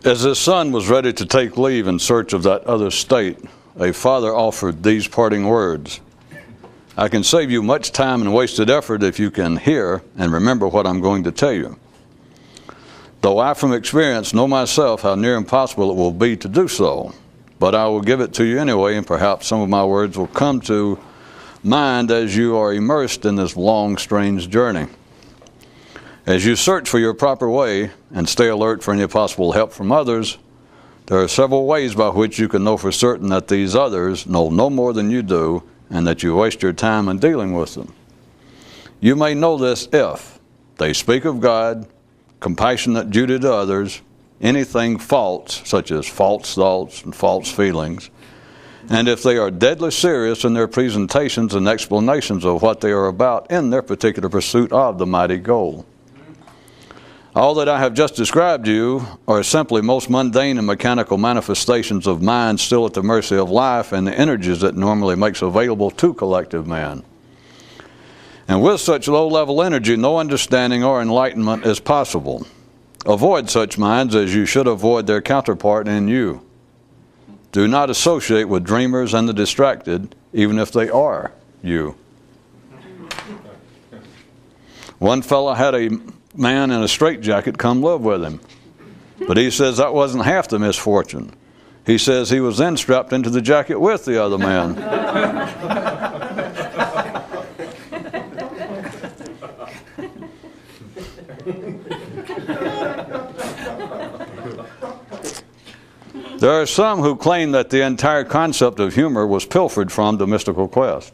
As his son was ready to take leave in search of that other state, a father offered these parting words: I can save you much time and wasted effort if you can hear and remember what I'm going to tell you. Though I from experience know myself how near impossible it will be to do so, but I will give it to you anyway, and perhaps some of my words will come to mind as you are immersed in this long, strange journey. As you search for your proper way and stay alert for any possible help from others, there are several ways by which you can know for certain that these others know no more than you do and that you waste your time in dealing with them. You may know this if they speak of God, compassionate duty to others, anything false, such as false thoughts and false feelings, and if they are deadly serious in their presentations and explanations of what they are about in their particular pursuit of the mighty goal. All that I have just described to you are simply most mundane and mechanical manifestations of mind still at the mercy of life and the energies it normally makes available to collective man. And with such low-level energy, no understanding or enlightenment is possible. Avoid such minds as you should avoid their counterpart in you. Do not associate with dreamers and the distracted, even if they are you. One fellow had a man in a straitjacket come live with him. But he says that wasn't half the misfortune. He says he was then strapped into the jacket with the other man. There are some who claim that the entire concept of humor was pilfered from the mystical quest.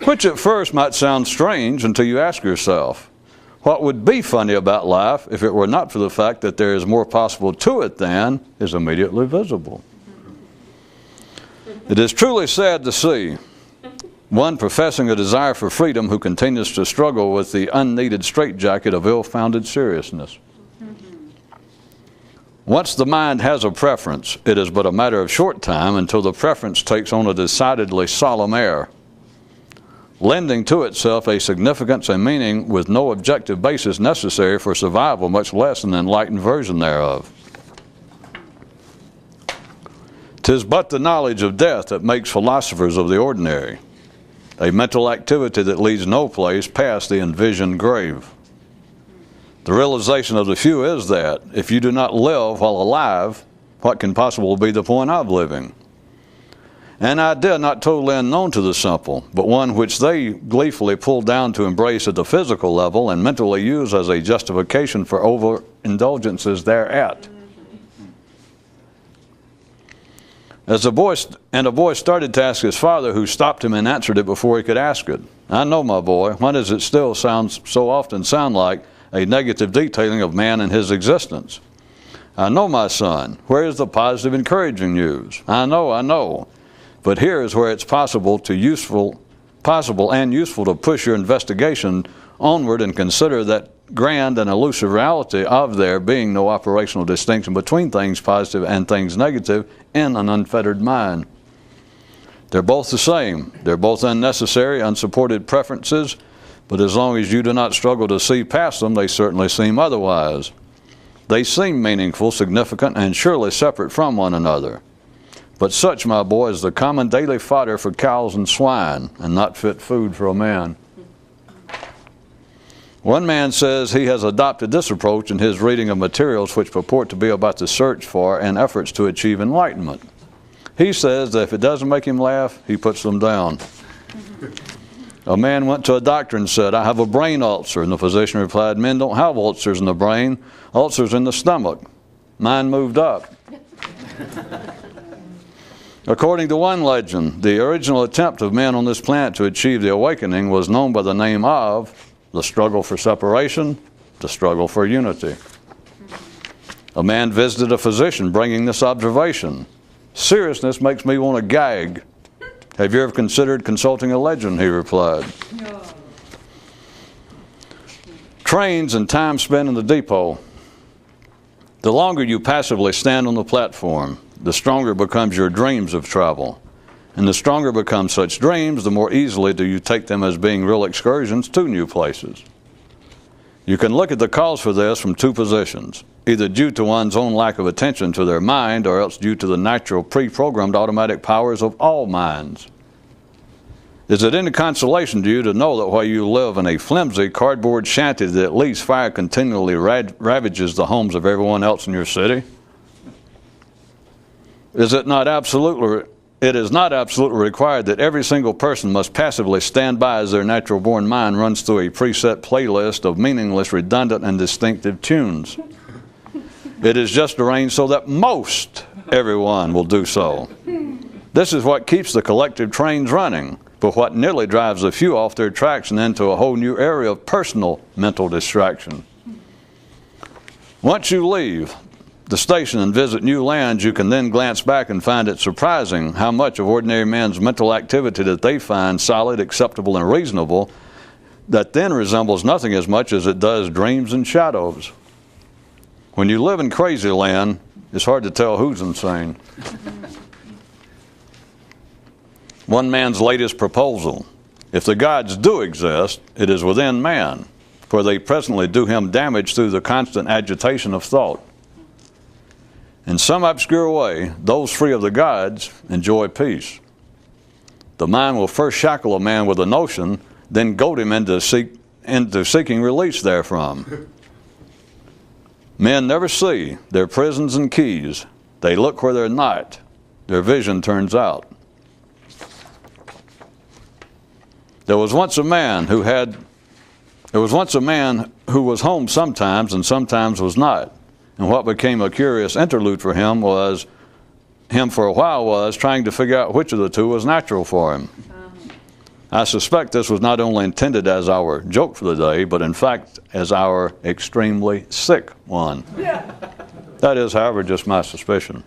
Which at first might sound strange until you ask yourself, what would be funny about life if it were not for the fact that there is more possible to it than is immediately visible? It is truly sad to see one professing a desire for freedom who continues to struggle with the unneeded straitjacket of ill-founded seriousness. Once the mind has a preference, it is but a matter of short time until the preference takes on a decidedly solemn air, lending to itself a significance and meaning with no objective basis necessary for survival, much less an enlightened version thereof. 'Tis but the knowledge of death that makes philosophers of the ordinary, a mental activity that leads no place past the envisioned grave. The realization of the few is that, if you do not live while alive, what can possibly be the point of living? An idea not totally unknown to the simple, but one which they gleefully pull down to embrace at the physical level and mentally use as a justification for overindulgences thereat. A boy started to ask his father, who stopped him and answered it before he could ask it. I know, my boy, why does it still so often sound like a negative detailing of man and his existence? I know, my son, where is the positive encouraging news? I know. But here is where it's possible and useful to push your investigation onward and consider that grand and elusive reality of there being no operational distinction between things positive and things negative in an unfettered mind. They're both the same. They're both unnecessary, unsupported preferences, but as long as you do not struggle to see past them, they certainly seem otherwise. They seem meaningful, significant, and surely separate from one another. But such, my boy, is the common daily fodder for cows and swine, and not fit food for a man. One man says he has adopted this approach in his reading of materials which purport to be about the search for and efforts to achieve enlightenment. He says that if it doesn't make him laugh, he puts them down. A man went to a doctor and said, I have a brain ulcer. And the physician replied, men don't have ulcers in the brain, ulcers in the stomach. Mine moved up. According to one legend, the original attempt of men on this planet to achieve the awakening was known by the name of the struggle for separation, the struggle for unity. A man visited a physician bringing this observation. Seriousness makes me want to gag. Have you ever considered consulting a legend? He replied. No. Trains and time spent in the depot. The longer you passively stand on the platform, the stronger becomes your dreams of travel. And the stronger become such dreams, the more easily do you take them as being real excursions to new places. You can look at the cause for this from two positions, either due to one's own lack of attention to their mind, or else due to the natural pre-programmed automatic powers of all minds. Is it any consolation to you to know that while you live in a flimsy cardboard shanty, that at least fire continually ravages the homes of everyone else in your city? It is not absolutely required that every single person must passively stand by as their natural-born mind runs through a preset playlist of meaningless, redundant, and distinctive tunes. It is just arranged so that most everyone will do so. This is what keeps the collective trains running, but what nearly drives a few off their tracks and into a whole new area of personal mental distraction. Once you leave the station and visit new lands, you can then glance back and find it surprising how much of ordinary man's mental activity that they find solid, acceptable, and reasonable, that then resembles nothing as much as it does dreams and shadows. When you live in crazy land, it's hard to tell who's insane. One man's latest proposal: if the gods do exist, it is within man, for they presently do him damage through the constant agitation of thought. In some obscure way, those free of the gods enjoy peace. The mind will first shackle a man with a notion, then goad him into seeking release therefrom. Men never see their prisons and keys. They look where they're not. Their vision turns out. There was once a man who was home sometimes and sometimes was not. And what became a curious interlude for him was trying to figure out which of the two was natural for him. I suspect this was not only intended as our joke for the day, but in fact as our extremely sick one. That is, however, just my suspicion.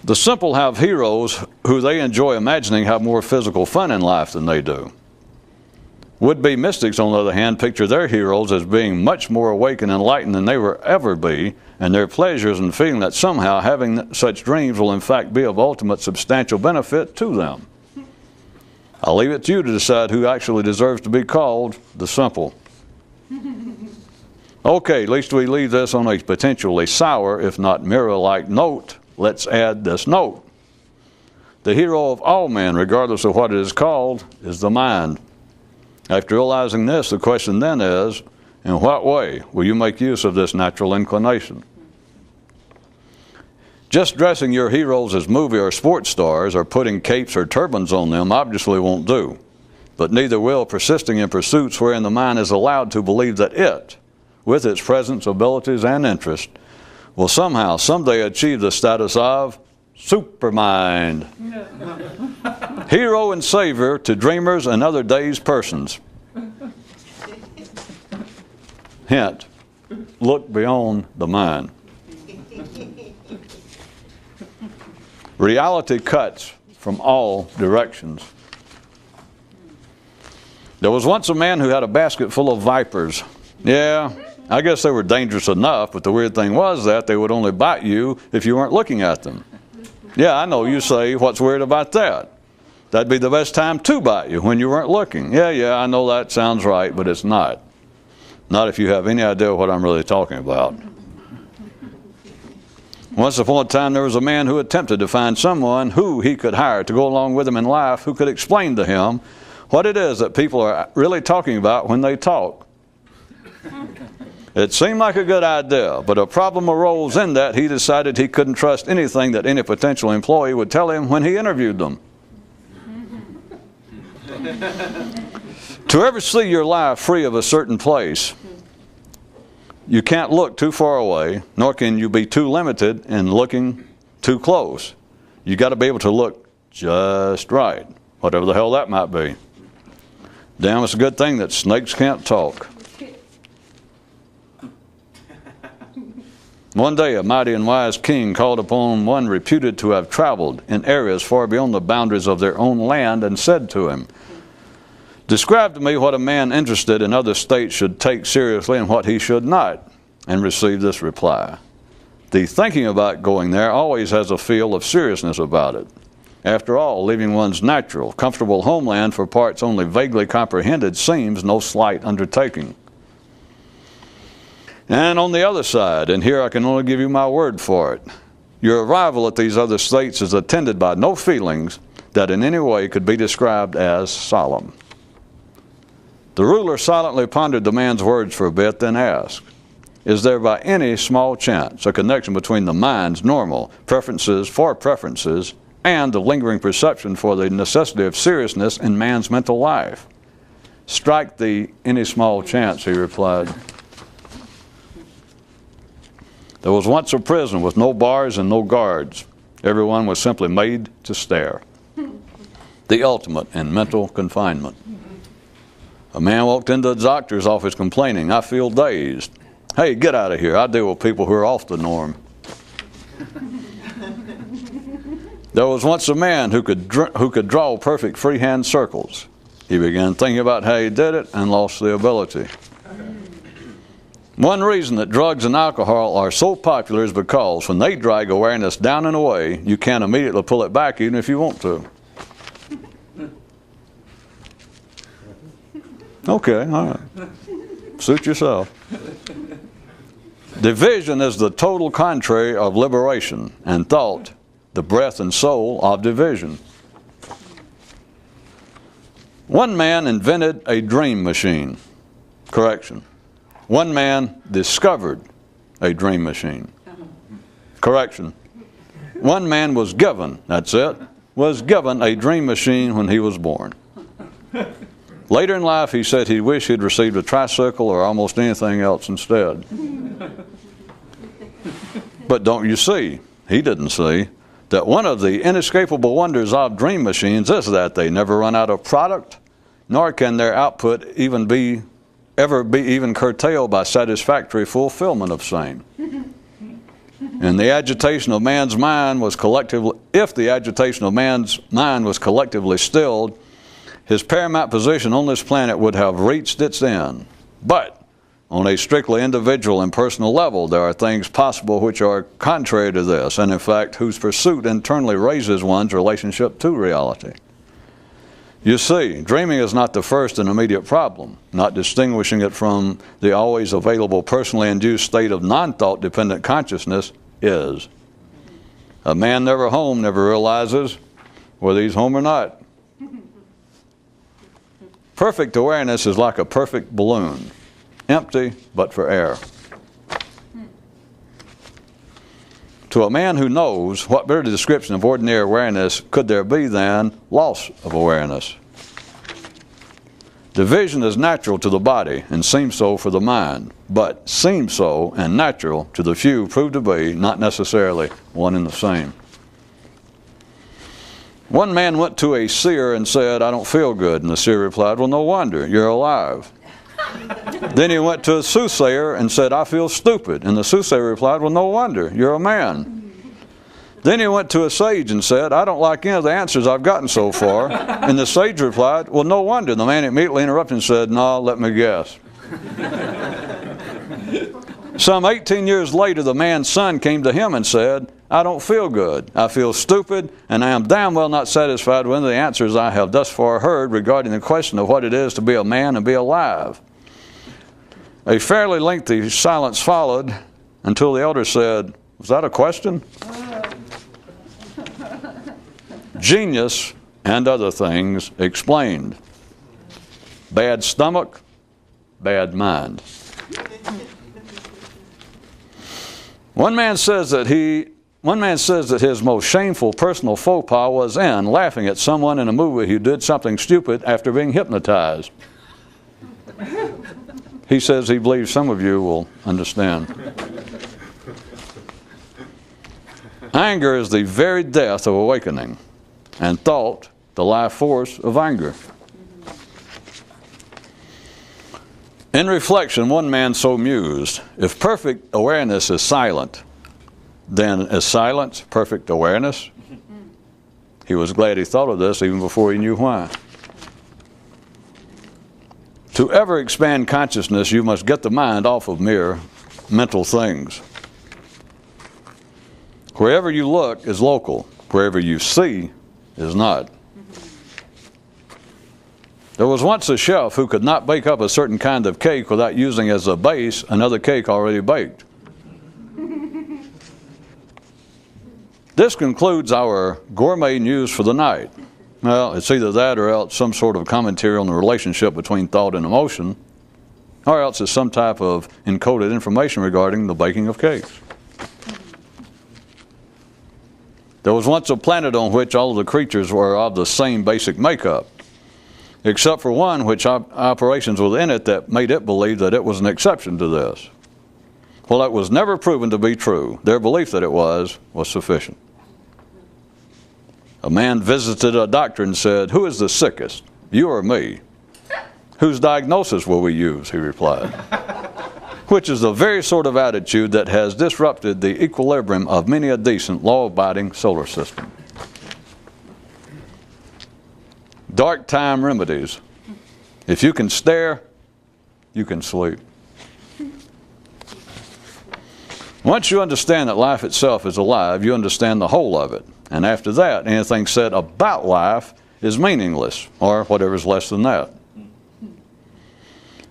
The simple have heroes who they enjoy imagining have more physical fun in life than they do. Would-be mystics, on the other hand, picture their heroes as being much more awake and enlightened than they will ever be, and their pleasures in feeling that somehow having such dreams will in fact be of ultimate substantial benefit to them. I'll leave it to you to decide who actually deserves to be called the simple. Okay, at least we leave this on a potentially sour, if not mirror-like note. Let's add this note. The hero of all men, regardless of what it is called, is the mind. After realizing this, the question then is, in what way will you make use of this natural inclination? Just dressing your heroes as movie or sports stars or putting capes or turbans on them obviously won't do. But neither will persisting in pursuits wherein the mind is allowed to believe that it, with its presence, abilities, and interest, will somehow, someday achieve the status of supermind. Hero and savior to dreamers and other dazed persons. Hint, look beyond the mind. Reality cuts from all directions. There was once a man who had a basket full of vipers. Yeah, I guess they were dangerous enough, but the weird thing was that they would only bite you if you weren't looking at them. Yeah, I know, you say, what's weird about that? That'd be the best time to bite you, when you weren't looking. Yeah, I know that sounds right, but it's not. Not if you have any idea what I'm really talking about. Once upon a time, there was a man who attempted to find someone who he could hire to go along with him in life, who could explain to him what it is that people are really talking about when they talk. It seemed like a good idea, but a problem arose in that he decided he couldn't trust anything that any potential employee would tell him when he interviewed them. To ever see your life free of a certain place, you can't look too far away, nor can you be too limited in looking too close. You got to be able to look just right, whatever the hell that might be. Damn, it's a good thing that snakes can't talk. One day, a mighty and wise king called upon one reputed to have traveled in areas far beyond the boundaries of their own land and said to him, "Describe to me what a man interested in other states should take seriously and what he should not," and received this reply: "The thinking about going there always has a feel of seriousness about it. After all, leaving one's natural, comfortable homeland for parts only vaguely comprehended seems no slight undertaking. And on the other side, and here I can only give you my word for it, your arrival at these other states is attended by no feelings that in any way could be described as solemn. The ruler silently pondered the man's words for a bit, then asked, is there by any small chance a connection between the mind's normal preferences for preferences and the lingering perception for the necessity of seriousness in man's mental life? Strike the any small chance, he replied. There was once a prison with no bars and no guards. Everyone was simply made to stare. The ultimate in mental confinement. A man walked into the doctor's office complaining, I feel dazed. Hey, get out of here. I deal with people who are off the norm. There was once a man who could draw perfect freehand circles. He began thinking about how he did it and lost the ability. One reason that drugs and alcohol are so popular is because when they drag awareness down and away, you can't immediately pull it back even if you want to. Okay, all right. Suit yourself. Division is the total contrary of liberation, and thought, the breath and soul of division. One man invented a dream machine. Correction. One man discovered a dream machine. Correction. One man was given, that's it, was given a dream machine when he was born. Later in life, he said he wished he'd received a tricycle or almost anything else instead. But don't you see, he didn't see, that one of the inescapable wonders of dream machines is that they never run out of product, nor can their output ever be curtailed by satisfactory fulfillment of same. And the agitation of man's mind was collectively, if the agitation of man's mind was collectively stilled, his paramount position on this planet would have reached its end. But on a strictly individual and personal level, there are things possible which are contrary to this, and in fact, whose pursuit internally raises one's relationship to reality. You see, dreaming is not the first and immediate problem. Not distinguishing it from the always available personally induced state of non-thought dependent consciousness is. A man never home never realizes whether he's home or not. Perfect awareness is like a perfect balloon, empty but for air. To a man who knows, what better description of ordinary awareness could there be than loss of awareness? Division is natural to the body and seems so for the mind, but seems so and natural to the few prove to be not necessarily one and the same. One man went to a seer and said, I don't feel good. And the seer replied, well, no wonder, you're alive. Then he went to a soothsayer and said, I feel stupid. And the soothsayer replied, well, no wonder, you're a man. Then he went to a sage and said, I don't like any of the answers I've gotten so far. And the sage replied, well, no wonder. And the man immediately interrupted and said, no, let me guess. Some 18 years later, the man's son came to him and said, I don't feel good. I feel stupid, and I am damn well not satisfied with the answers I have thus far heard regarding the question of what it is to be a man and be alive. A fairly lengthy silence followed until the elder said, was that a question? Genius and other things explained. Bad stomach, bad mind. One man says that his most shameful personal faux pas was in laughing at someone in a movie who did something stupid after being hypnotized. He says he believes some of you will understand. Anger is the very death of awakening, and thought the life force of anger. In reflection, one man so mused, if perfect awareness is silent, then is silence perfect awareness? He was glad he thought of this even before he knew why. To ever expand consciousness, you must get the mind off of mere mental things. Wherever you look is local. Wherever you see is not. There was once a chef who could not bake up a certain kind of cake without using as a base another cake already baked. This concludes our gourmet news for the night. Well, it's either that or else some sort of commentary on the relationship between thought and emotion, or else it's some type of encoded information regarding the baking of cakes. There was once a planet on which all of the creatures were of the same basic makeup, except for one which operations within it that made it believe that it was an exception to this. Well, it was never proven to be true. Their belief that it was sufficient. A man visited a doctor and said, "Who is the sickest, you or me?" "Whose diagnosis will we use?" he replied. Which is the very sort of attitude that has disrupted the equilibrium of many a decent, law-abiding solar system. Dark time remedies. If you can stare, you can sleep. Once you understand that life itself is alive, you understand the whole of it. And after that, anything said about life is meaningless, or whatever's less than that.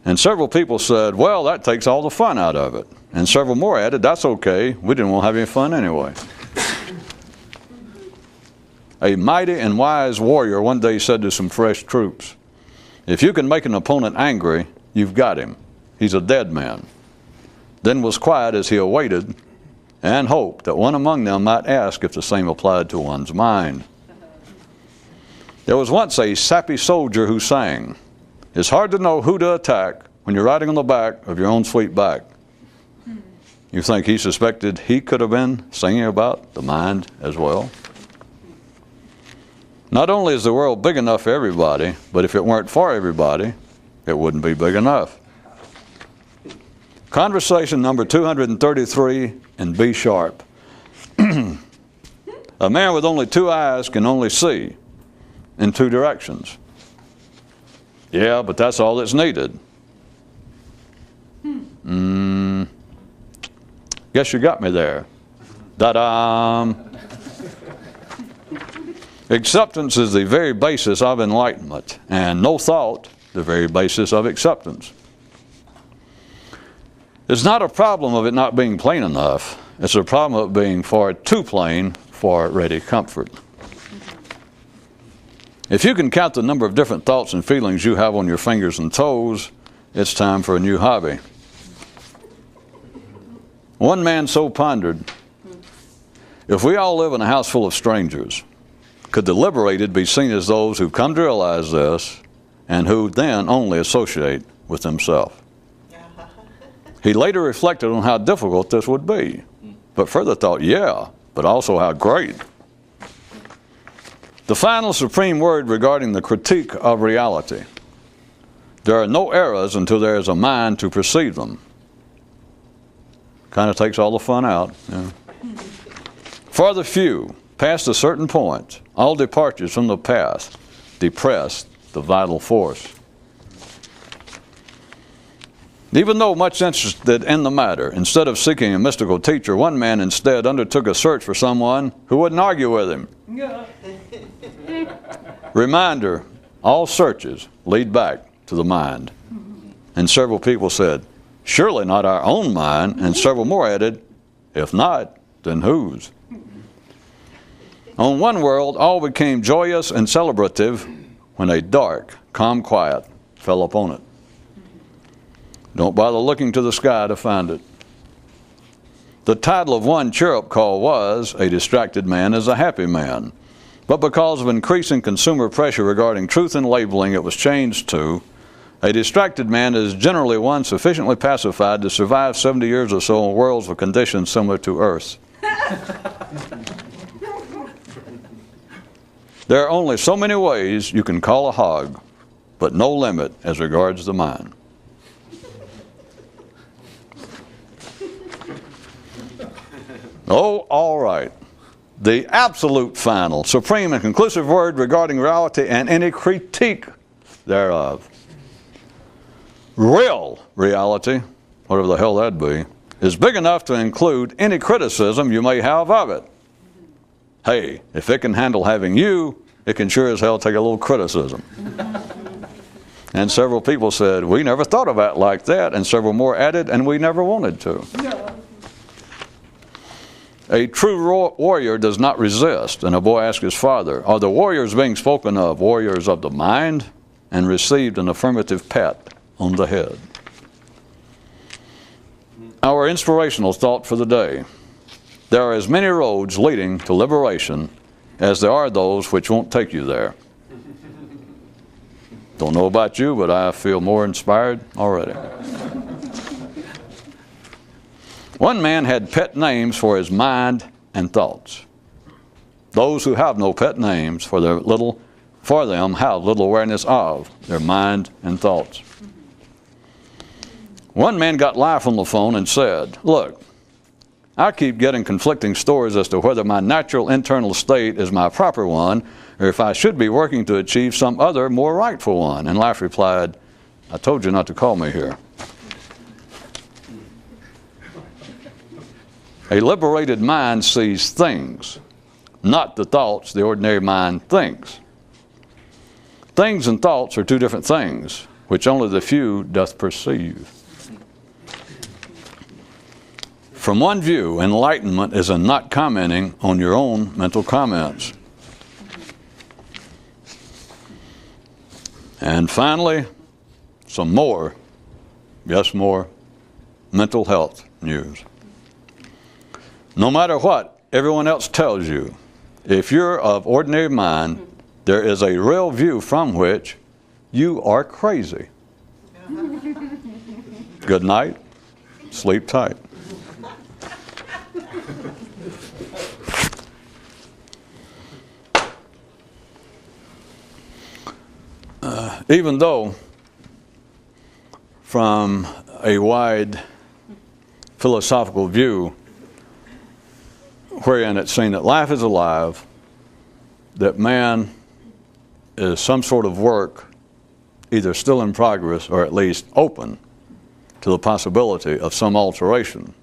And several people said, "Well, that takes all the fun out of it." And several more added, "That's okay, we didn't want to have any fun anyway." A mighty and wise warrior one day said to some fresh troops, "If you can make an opponent angry, you've got him. He's a dead man." Then was quiet as he awaited and hoped that one among them might ask if the same applied to one's mind. There was once a sappy soldier who sang, "It's hard to know who to attack when you're riding on the back of your own sweet back." You think he suspected he could have been singing about the mind as well? Not only is the world big enough for everybody, but if it weren't for everybody, it wouldn't be big enough. Conversation number 233 in B sharp. A man with only two eyes can only see in two directions. Yeah, but that's all that's needed. Guess you got me there. Da-da! Acceptance is the very basis of enlightenment, and no thought the very basis of acceptance. It's not a problem of it not being plain enough. It's a problem of it being far too plain for ready comfort. If you can count the number of different thoughts and feelings you have on your fingers and toes, it's time for a new hobby. One man so pondered, if we all live in a house full of strangers, could the liberated be seen as those who come to realize this and who then only associate with themselves? He later reflected on how difficult this would be, but further thought, yeah, but also how great. The final supreme word regarding the critique of reality. There are no errors until there is a mind to perceive them. Kind of takes all the fun out. Yeah. For the few, past a certain point, all departures from the path depress the vital force. Even though much interested in the matter, instead of seeking a mystical teacher, one man instead undertook a search for someone who wouldn't argue with him. Reminder, all searches lead back to the mind. And several people said, "Surely not our own mind," and several more added, "If not, then whose?" On one world, all became joyous and celebrative when a dark, calm quiet fell upon it. Don't bother looking to the sky to find it. The title of one chirrup call was, "A Distracted Man is a Happy Man." But because of increasing consumer pressure regarding truth and labeling, it was changed to, "A distracted man is generally one sufficiently pacified to survive 70 years or so in worlds with conditions similar to Earth's." There are only so many ways you can call a hog, but no limit as regards the mind. Oh, all right. The absolute final, supreme, and conclusive word regarding reality and any critique thereof. Real reality, whatever the hell that'd be, is big enough to include any criticism you may have of it. Hey, if it can handle having you, it can sure as hell take a little criticism. And several people said, we never thought about it like that. And several more added, and we never wanted to. No. A true warrior does not resist. And a boy asked his father, are the warriors being spoken of warriors of the mind? And received an affirmative pat on the head. Our inspirational thought for the day. There are as many roads leading to liberation as there are those which won't take you there. Don't know about you, but I feel more inspired already. One man had pet names for his mind and thoughts. Those who have no pet names for them have little awareness of their mind and thoughts. One man got life on the phone and said, look, I keep getting conflicting stories as to whether my natural internal state is my proper one or if I should be working to achieve some other, more rightful one. And life replied, I told you not to call me here. A liberated mind sees things, not the thoughts the ordinary mind thinks. Things and thoughts are two different things, which only the few doth perceive. From one view, enlightenment is in not commenting on your own mental comments. And finally, some more, yes, more mental health news. No matter what everyone else tells you, if you're of ordinary mind, there is a real view from which you are crazy. Good night. Sleep tight. Even though from a wide philosophical view wherein it's seen that life is alive, that man is some sort of work either still in progress or at least open to the possibility of some alteration,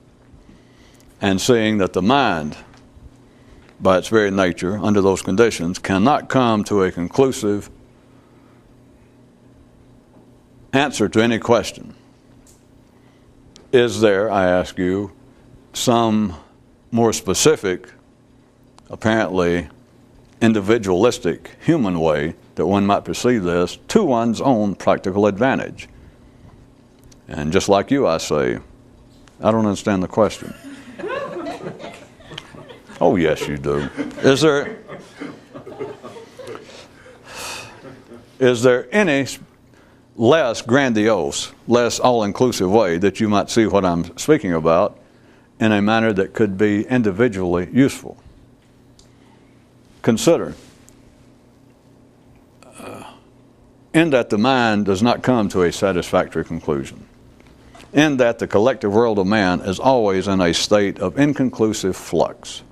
and seeing that the mind, by its very nature, under those conditions, cannot come to a conclusive answer to any question. Is there, I ask you, some more specific, apparently individualistic human way that one might perceive this to one's own practical advantage? And just like you, I say, I don't understand the question. Oh, yes, you do. Is there any less grandiose, less all-inclusive way that you might see what I'm speaking about in a manner that could be individually useful? Consider, in that the mind does not come to a satisfactory conclusion, in that the collective world of man is always in a state of inconclusive flux,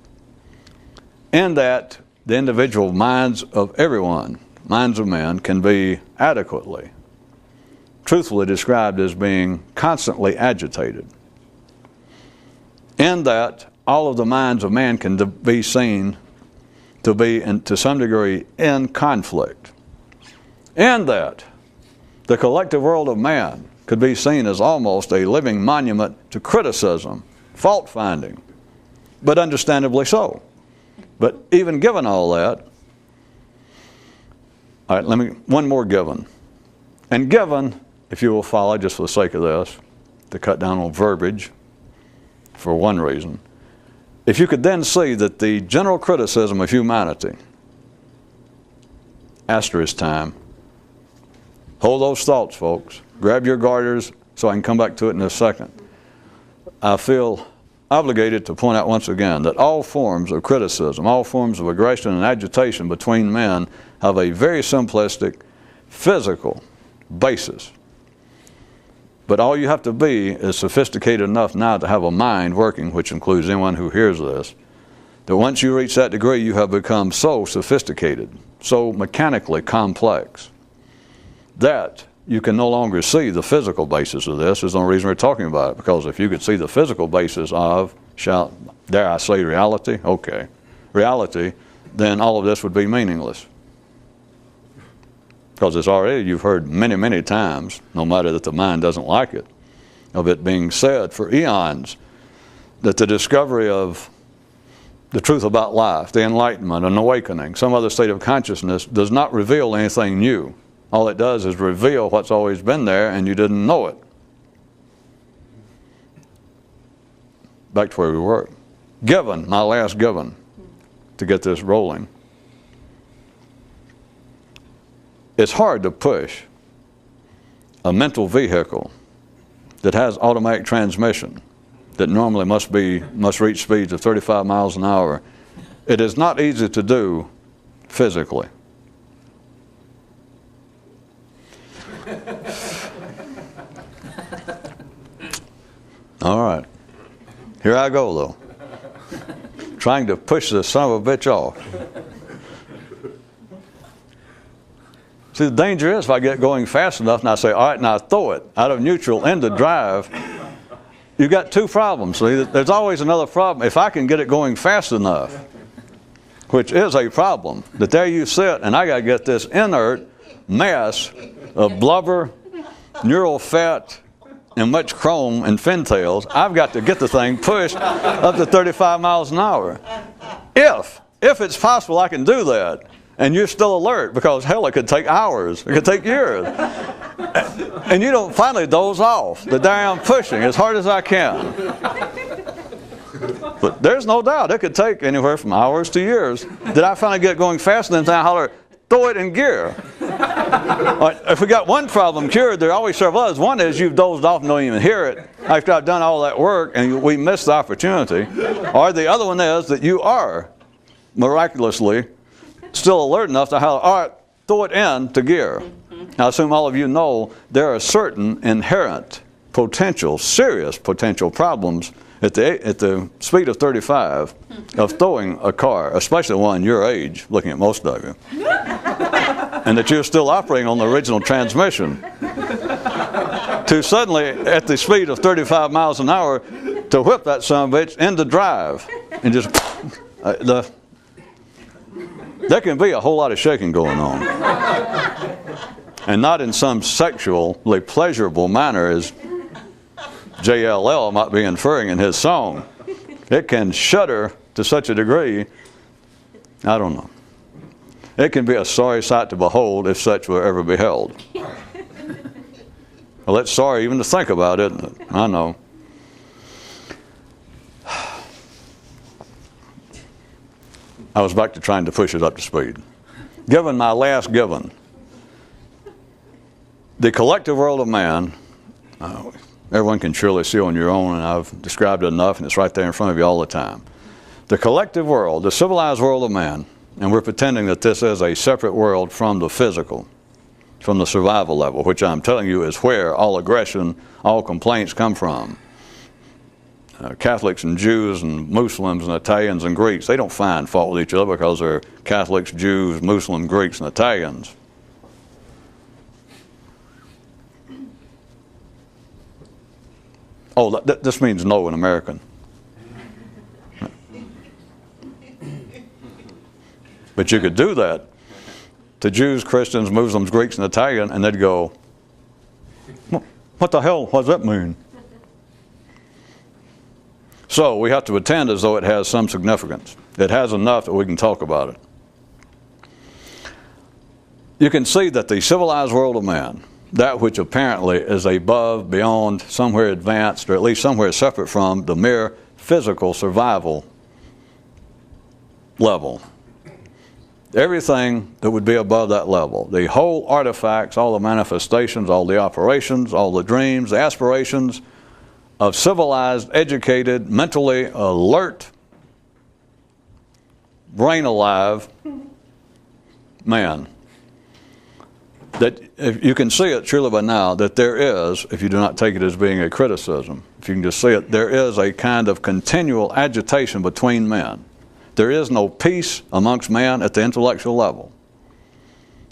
in that the individual minds of everyone, minds of men, can be adequately, truthfully described as being constantly agitated, in that all of the minds of man can be seen to be, to some degree, in conflict, in that the collective world of man could be seen as almost a living monument to criticism, fault-finding, but understandably so. But even given all that, all right, one more given. And given, if you will follow, just for the sake of this, to cut down on verbiage, for one reason, if you could then see that the general criticism of humanity, asterisk time, hold those thoughts, folks. Grab your garters so I can come back to it in a second. I feel obligated to point out once again that all forms of criticism, all forms of aggression and agitation between men have a very simplistic, physical basis. But all you have to be is sophisticated enough now to have a mind working, which includes anyone who hears this, that once you reach that degree, you have become so sophisticated, so mechanically complex, that you can no longer see the physical basis of this. Is the only reason we're talking about it, because if you could see the physical basis of, dare I say reality? Okay. Reality, then all of this would be meaningless. because it's already, you've heard many, many times, no matter that the mind doesn't like it, of it being said for eons, that the discovery of the truth about life, the enlightenment, an awakening, some other state of consciousness, does not reveal anything new. All it does is reveal what's always been there and you didn't know it. Back to where we were. Given, my last given, to get this rolling. It's hard to push a mental vehicle that has automatic transmission that normally must reach speeds of 35 miles an hour. It is not easy to do physically. All right. Here I go, though. Trying to push this son of a bitch off. See, the danger is if I get going fast enough and I say, all right, now throw it out of neutral into drive, you've got two problems. See, there's always another problem. If I can get it going fast enough, which is a problem, that there you sit and I got to get this inert mass of blubber, neural fat, and much chrome and fintails, I've got to get the thing pushed up to 35 miles an hour. If it's possible I can do that, and you're still alert, because hell, it could take hours, it could take years. And you don't finally doze off. The damn pushing as hard as I can. But there's no doubt it could take anywhere from hours to years. Did I finally get going fast and then I holler, throw it in gear? Right, if we got one problem cured, there are always several others. One is you've dozed off and don't even hear it after I've done all that work and we missed the opportunity. Or the other one is that you are miraculously still alert enough to holler, all right, throw it in to gear. Now, I assume all of you know there are certain inherent potential, serious potential problems at the speed of 35 of throwing a car, especially one your age, looking at most of you, and that you're still operating on the original transmission, to suddenly, at the speed of 35 miles an hour, to whip that son of a bitch into drive, and just, there can be a whole lot of shaking going on. And not in some sexually pleasurable manner as JLL might be inferring in his song. It can shudder to such a degree, I don't know. It can be a sorry sight to behold if such were ever beheld. Well, it's sorry even to think about, isn't it? I know. I was back to trying to push it up to speed. Given my last given, the collective world of man, everyone can surely see on your own, and I've described it enough, and it's right there in front of you all the time. The collective world, the civilized world of man, and we're pretending that this is a separate world from the physical, from the survival level, which I'm telling you is where all aggression, all complaints come from. Catholics and Jews and Muslims and Italians and Greeks, they don't find fault with each other because they're Catholics, Jews, Muslims, Greeks, and Italians. Oh, this means no in American. But you could do that to Jews, Christians, Muslims, Greeks, and Italians, and they'd go, what the hell, what does that mean? So we have to pretend as though it has some significance. It has enough that we can talk about it. You can see that the civilized world of man, that which apparently is above, beyond, somewhere advanced, or at least somewhere separate from the mere physical survival level. Everything that would be above that level, the whole artifacts, all the manifestations, all the operations, all the dreams, the aspirations of civilized, educated, mentally alert, brain alive man. That if you can see it surely by now that there is, if you do not take it as being a criticism, if you can just see it, there is a kind of continual agitation between men. There is no peace amongst men at the intellectual level.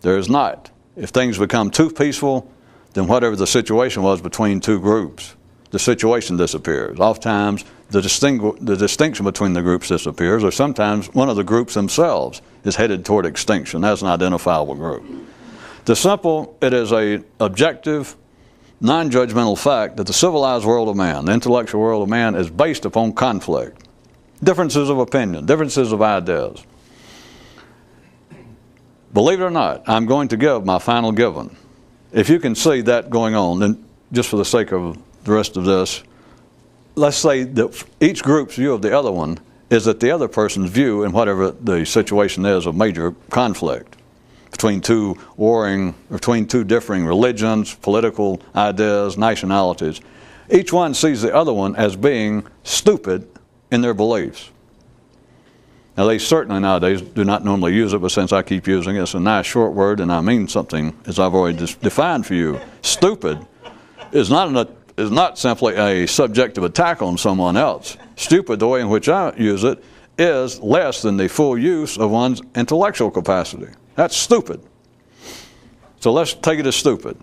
There is not. If things become too peaceful, then whatever the situation was between two groups, the situation disappears. Oftentimes, the distinction between the groups disappears, or sometimes one of the groups themselves is headed toward extinction. That's an identifiable group. It is a objective, non-judgmental fact that the civilized world of man, the intellectual world of man, is based upon conflict. Differences of opinion, differences of ideas. Believe it or not, I'm going to give my final given. If you can see that going on, then just for the sake of the rest of this, let's say that each group's view of the other one is that the other person's view in whatever the situation is of major conflict between two differing religions, political ideas, nationalities. Each one sees the other one as being stupid in their beliefs. Now, they certainly nowadays do not normally use it, but since I keep using it, it's a nice short word, and I mean something, as I've already defined for you. Stupid is not simply a subjective attack on someone else. Stupid, the way in which I use it, is less than the full use of one's intellectual capacity. That's stupid. So let's take it as stupid.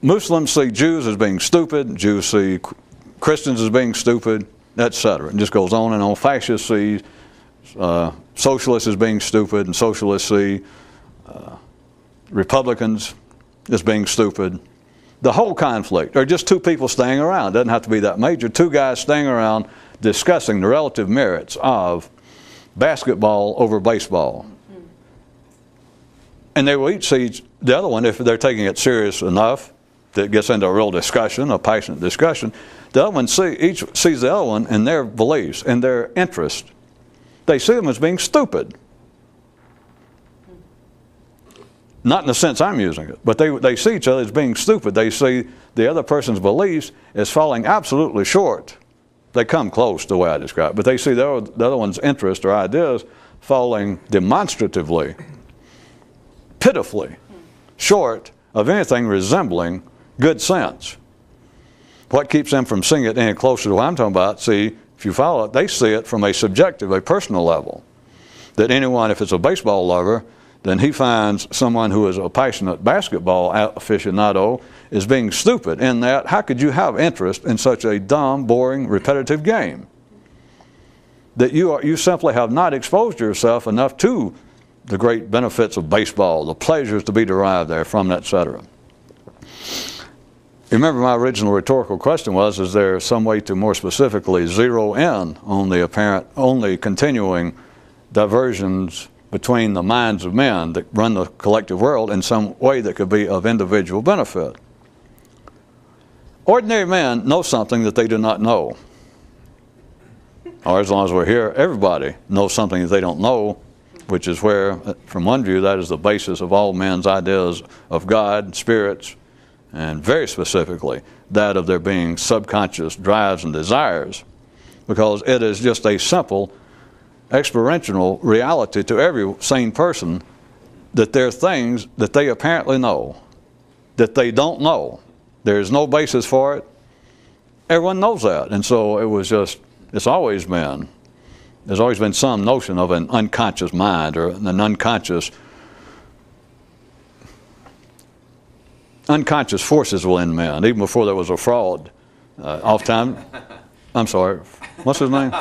Muslims see Jews as being stupid. Jews see Christians as being stupid, etc. It just goes on and on. Fascists see socialists as being stupid, and socialists see Republicans as being stupid. The whole conflict are just two people staying around. It doesn't have to be that major. Two guys staying around discussing the relative merits of basketball over baseball. And they will each see the other one, if they're taking it serious enough, that it gets into a real discussion, a passionate discussion. The other one each sees the other one and their beliefs and their interest. They see them as being stupid. Not in the sense I'm using it, but they see each other as being stupid. They see the other person's beliefs as falling absolutely short. They come close to the way I describe it, but they see the other one's interest or ideas falling demonstratively, pitifully short of anything resembling good sense. What keeps them from seeing it any closer to what I'm talking about? See, if you follow it, they see it from a subjective, a personal level. That anyone, if it's a baseball lover, then he finds someone who is a passionate basketball aficionado is being stupid in that, how could you have interest in such a dumb, boring, repetitive game? That you simply have not exposed yourself enough to the great benefits of baseball, the pleasures to be derived there from, etc. Remember, my original rhetorical question was, is there some way to more specifically zero in on the apparent, only continuing diversions between the minds of men that run the collective world in some way that could be of individual benefit? Ordinary men know something that they do not know. Or as long as we're here, everybody knows something that they don't know, which is where, from one view, that is the basis of all men's ideas of God, spirits, and very specifically that of their being subconscious drives and desires, because it is just a simple experiential reality to every sane person that there are things that they apparently know that they don't know. There's no basis for it. Everyone knows that. And so there's always been some notion of an unconscious mind or an unconscious forces within men, even before there was a fraud. I'm sorry, what's his name?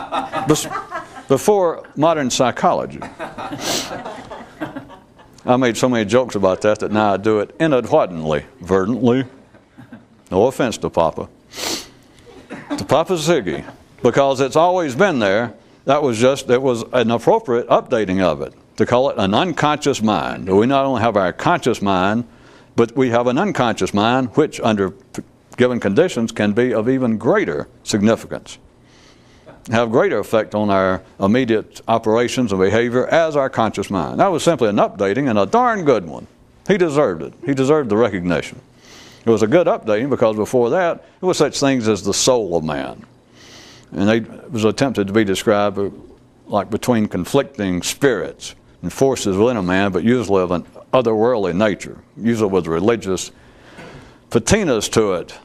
Before modern psychology. I made so many jokes about that now I do it inadvertently, verdantly. No offense to Papa. To Papa Ziggy. Because it's always been there. It was an appropriate updating of it, to call it an unconscious mind. We not only have our conscious mind, but we have an unconscious mind, which under given conditions can be of even greater significance, have greater effect on our immediate operations and behavior as our conscious mind. That was simply an updating, and a darn good one. He deserved it. He deserved the recognition. It was a good updating because before that, it was such things as the soul of man. And it was attempted to be described like between conflicting spirits and forces within a man, but usually of an otherworldly nature, usually with religious patinas to it.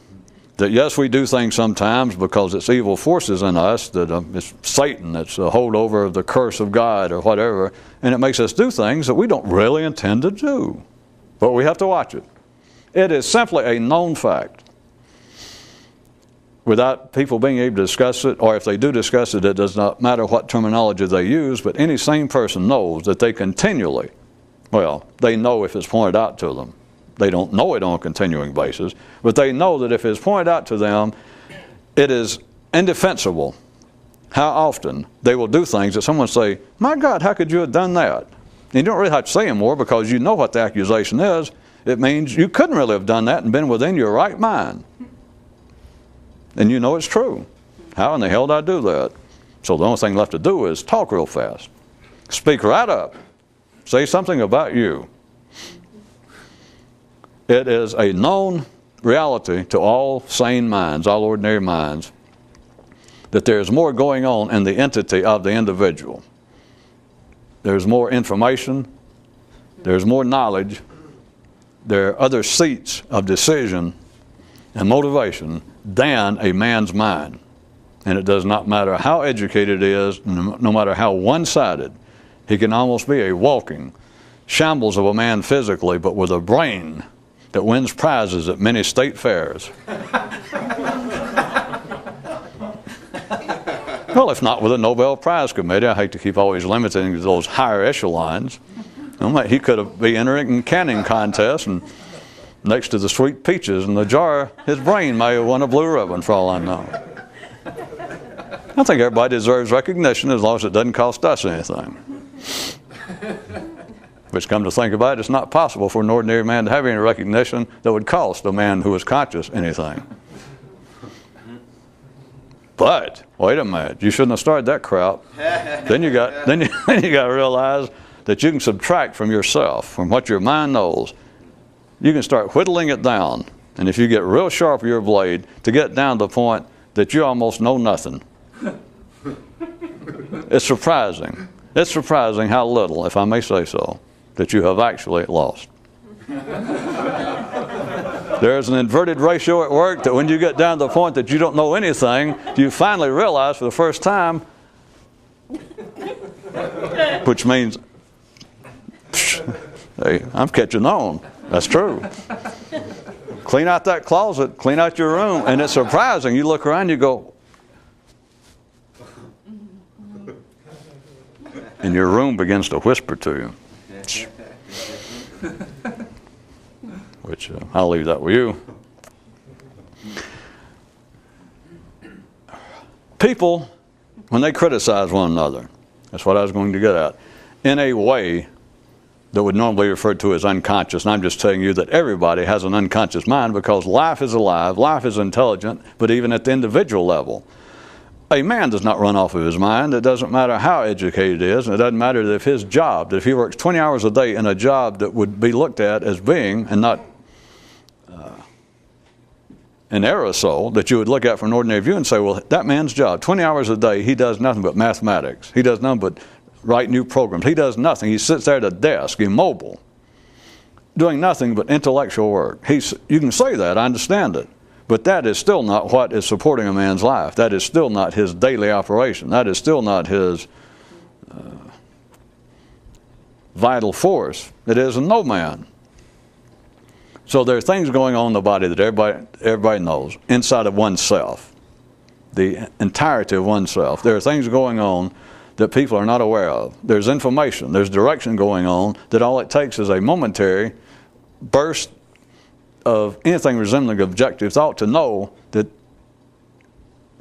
That yes, we do things sometimes because it's evil forces in us, that it's Satan, it's a holdover of the curse of God or whatever, and it makes us do things that we don't really intend to do. But we have to watch it. It is simply a known fact. Without people being able to discuss it, or if they do discuss it, it does not matter what terminology they use, but any sane person knows that they continually, Well, they know if it's pointed out to them. They don't know it on a continuing basis, but they know that if it's pointed out to them, it is indefensible. How often they will do things that someone say, my God, how could you have done that? And you don't really have to say anymore because you know what the accusation is. It means you couldn't really have done that and been within your right mind. And you know it's true. How in the hell did I do that? So the only thing left to do is talk real fast. Speak right up. Say something about you. It is a known reality to all sane minds, all ordinary minds, that there's more going on in the entity of the individual. There's more information, there's more knowledge, there are other seats of decision and motivation than a man's mind. And it does not matter how educated it is, no matter how one-sided. He can almost be a walking shambles of a man physically, but with a brain that wins prizes at many state fairs. Well, if not with a Nobel Prize Committee, I hate to keep always limiting to those higher echelons. He could be entering in canning contests, and next to the sweet peaches in the jar, his brain may have won a blue ribbon for all I know. I think everybody deserves recognition as long as it doesn't cost us anything. Which, come to think about it, it's not possible for an ordinary man to have any recognition that would cost a man who is conscious anything. But wait a minute, you shouldn't have started that crap. Then you got to realize that you can subtract from yourself, from what your mind knows. You can start whittling it down, and if you get real sharp with your blade, to get down to the point that you almost know nothing. It's surprising. It's surprising how little, if I may say so, that you have actually lost. There's an inverted ratio at work that when you get down to the point that you don't know anything, you finally realize for the first time, which means, hey, I'm catching on. That's true. Clean out that closet, clean out your room, and it's surprising. You look around, you go, and your room begins to whisper to you. Which I'll leave that with you. People, when they criticize one another, that's what I was going to get at, in a way that would normally be referred to as unconscious. And I'm just telling you that everybody has an unconscious mind because life is alive, life is intelligent, but even at the individual level. A man does not run off of his mind. It doesn't matter how educated he is, and it doesn't matter if his job, that if he works 20 hours a day in a job that would be looked at as being, and not an aerosol, that you would look at from an ordinary view and say, well, that man's job, 20 hours a day, he does nothing but mathematics. He does nothing but write new programs. He does nothing. He sits there at a desk, immobile, doing nothing but intellectual work. You can say that, I understand it. But that is still not what is supporting a man's life. That is still not his daily operation. That is still not his vital force. It is in no man. So there are things going on in the body that everybody knows, inside of oneself, the entirety of oneself. There are things going on that people are not aware of. There's information, there's direction going on that all it takes is a momentary burst of anything resembling objective thought to know that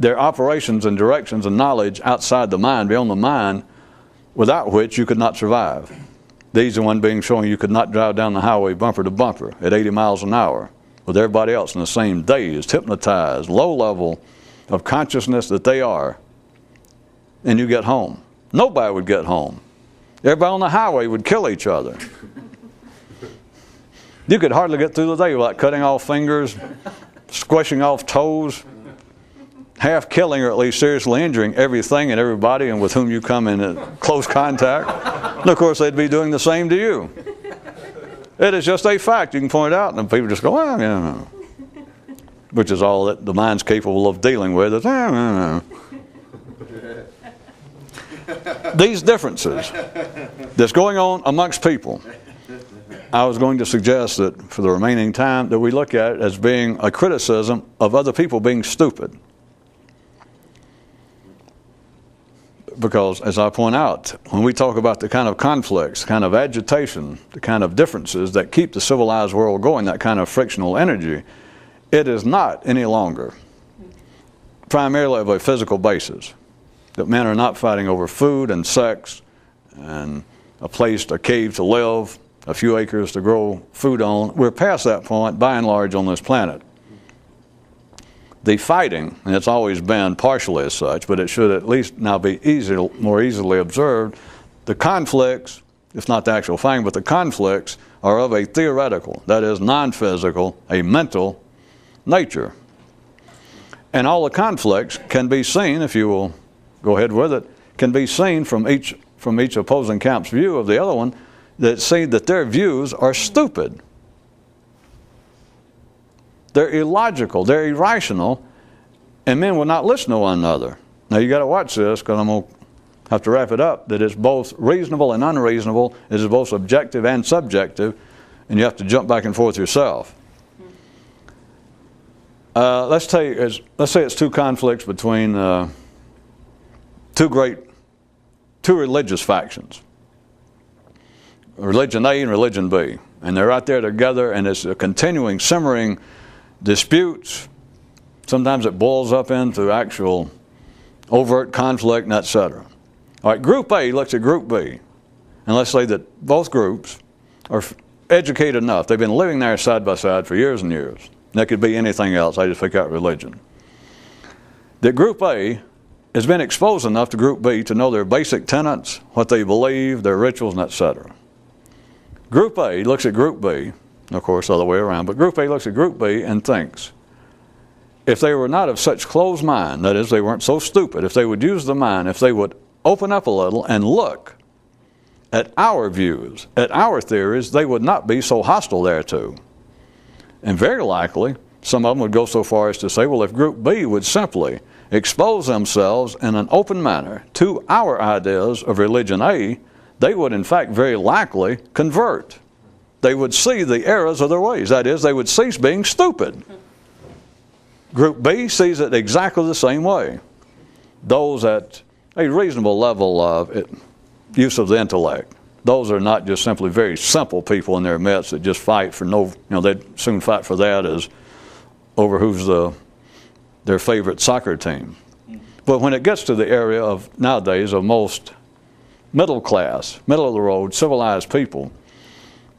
there are operations and directions and knowledge outside the mind, beyond the mind, without which you could not survive. These are one being showing you could not drive down the highway bumper to bumper at 80 miles an hour with everybody else in the same dazed, hypnotized, low level of consciousness that they are, and you get home. Nobody would get home. Everybody on the highway would kill each other. You could hardly get through the day without cutting off fingers, squishing off toes, half killing or at least seriously injuring everything and everybody and with whom you come in close contact. And of course they'd be doing the same to you. It is just a fact. You can point it out and people just go, well, yeah. Which is all that the mind's capable of dealing with. These differences that's going on amongst people, I was going to suggest that for the remaining time that we look at it as being a criticism of other people being stupid. because, as I point out, when we talk about the kind of conflicts, kind of agitation, the kind of differences that keep the civilized world going, that kind of frictional energy, it is not any longer primarily of a physical basis. That men are not fighting over food and sex and a place, a cave to live, a few acres to grow food on. We're past that point, by and large, on this planet. The fighting, and it's always been partially as such, but it should at least now be more easily observed. The conflicts, if not the actual fighting, but the conflicts are of a theoretical, that is non-physical, a mental nature. And all the conflicts can be seen, if you will go ahead with it, can be seen from each opposing camp's view of the other one, that see that their views are stupid. They're illogical, they're irrational, and men will not listen to one another. Now you got to watch this, because I'm going to have to wrap it up, that it's both reasonable and unreasonable, it is both objective and subjective, and you have to jump back and forth yourself. Let's say it's two conflicts between two religious factions, religion A and religion B, and they're right there together, and it's a continuing, simmering disputes. Sometimes it boils up into actual overt conflict, and etc. All right, Group A looks at Group B, and let's say that both groups are educated enough. They've been living there side by side for years and years. That could be anything else. I just pick out religion. That Group A has been exposed enough to Group B to know their basic tenets, what they believe, their rituals, and etc. Group A looks at Group B, of course, other way around, but Group A looks at Group B and thinks, if they were not of such closed mind, that is, they weren't so stupid, if they would use the mind, if they would open up a little and look at our views, at our theories, they would not be so hostile thereto. And very likely, some of them would go so far as to say, well, if Group B would simply expose themselves in an open manner to our ideas of religion A, they would in fact very likely convert. They would see the errors of their ways. That is, they would cease being stupid. Group B sees it exactly the same way. Those at a reasonable level of use of the intellect. Those are not just simply very simple people in their midst that just fight for they'd soon fight for that as over who's their favorite soccer team. But when it gets to the area of nowadays of most middle class, middle of the road, civilized people,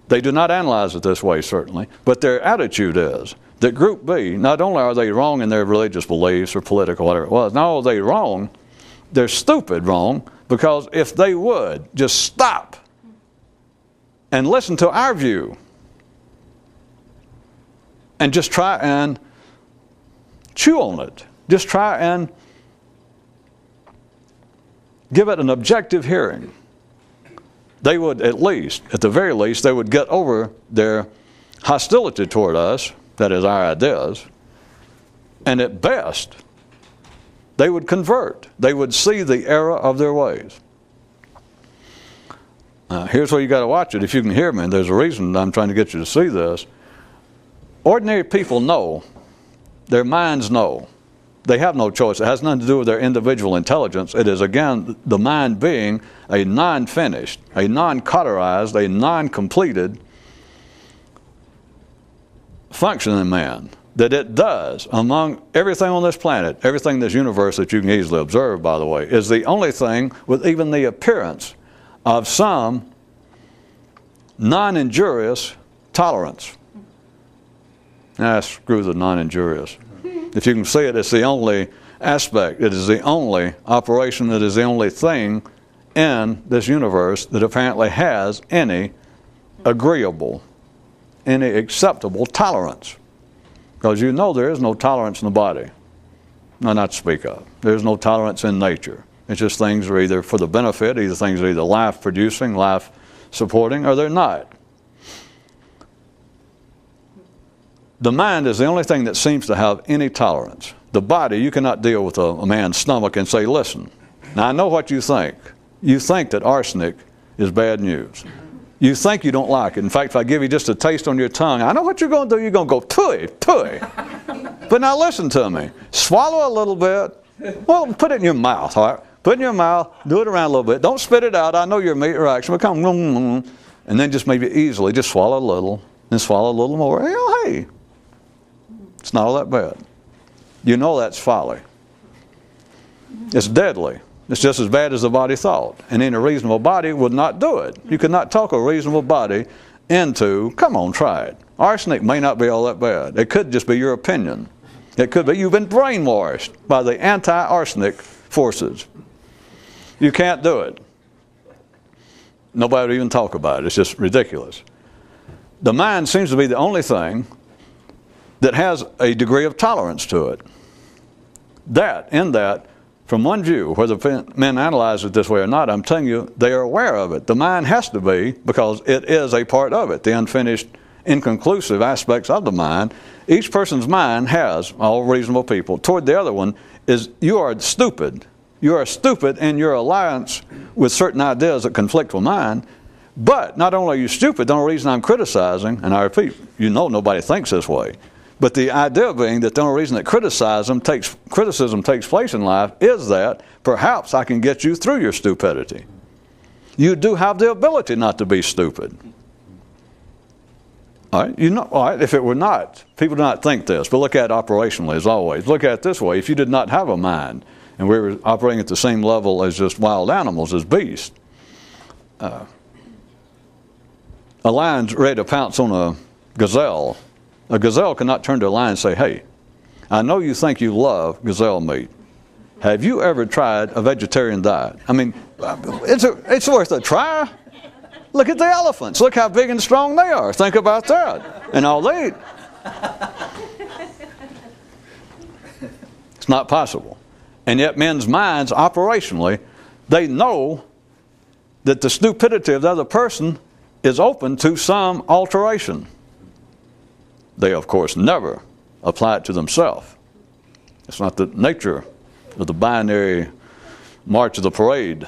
they do not analyze it this way, certainly, but their attitude is that Group B, not only are they wrong in their religious beliefs or political, whatever it was, not only are they wrong, they're stupid wrong, because if they would just stop and listen to our view and just try and chew on it, just try and give it an objective hearing, they would at the very least, they would get over their hostility toward us, that is our ideas, and at best, they would convert. They would see the error of their ways. Here's where you got to watch it. If you can hear me, and there's a reason I'm trying to get you to see this. Ordinary people know, their minds know. They have no choice. It has nothing to do with their individual intelligence. It is, again, the mind being a non-finished, a non-cauterized, a non-completed functioning man. That it does, among everything on this planet, everything in this universe that you can easily observe, by the way, is the only thing with even the appearance of some non-injurious tolerance. Screw the non-injurious. If you can see it, it's the only aspect, it is the only operation, it is the only thing in this universe that apparently has any agreeable, any acceptable tolerance. Because you know there is no tolerance in the body. No, not to speak of. There is no tolerance in nature. It's just things are either for the benefit, either things are either life producing, life supporting, or they're not. The mind is the only thing that seems to have any tolerance. The body, you cannot deal with a man's stomach and say, listen, now I know what you think. You think that arsenic is bad news. You think you don't like it. In fact, if I give you just a taste on your tongue, I know what you're going to do. You're going to go, tooey, tooey. But now listen to me. Swallow a little bit. Well, put it in your mouth, all right? Put it in your mouth, do it around a little bit. Don't spit it out. I know your immediate reaction will come, and then just maybe easily just swallow a little, then swallow a little more. Hey, it's not all that bad. You know that's folly. It's deadly. It's just as bad as the body thought. And then a reasonable body would not do it. You could not talk a reasonable body into, come on, try it. Arsenic may not be all that bad. It could just be your opinion. It could be you've been brainwashed by the anti-arsenic forces. You can't do it. Nobody would even talk about it. It's just ridiculous. The mind seems to be the only thing that has a degree of tolerance to it. That, from one view, whether men analyze it this way or not, I'm telling you, they are aware of it. The mind has to be, because it is a part of it, the unfinished, inconclusive aspects of the mind. Each person's mind has, all reasonable people, toward the other one, is you are stupid. You are stupid in your alliance with certain ideas that conflict with mine. But not only are you stupid, the only reason I'm criticizing, and I repeat, you know nobody thinks this way, but the idea being that the only reason that criticism takes place in life is that perhaps I can get you through your stupidity. You do have the ability not to be stupid. All right, all right, if it were not, people do not think this, but look at it operationally as always. Look at it this way. If you did not have a mind, and we were operating at the same level as just wild animals, as beasts, a lion's ready to pounce on a gazelle. A gazelle cannot turn to a lion and say, hey, I know you think you love gazelle meat. Have you ever tried a vegetarian diet? I mean, it's worth a try. Look at the elephants. Look how big and strong they are. Think about that. And all they eat. It's not possible. And yet men's minds, operationally, they know that the stupidity of the other person is open to some alteration. They, of course, never apply it to themselves. It's not the nature of the binary march of the parade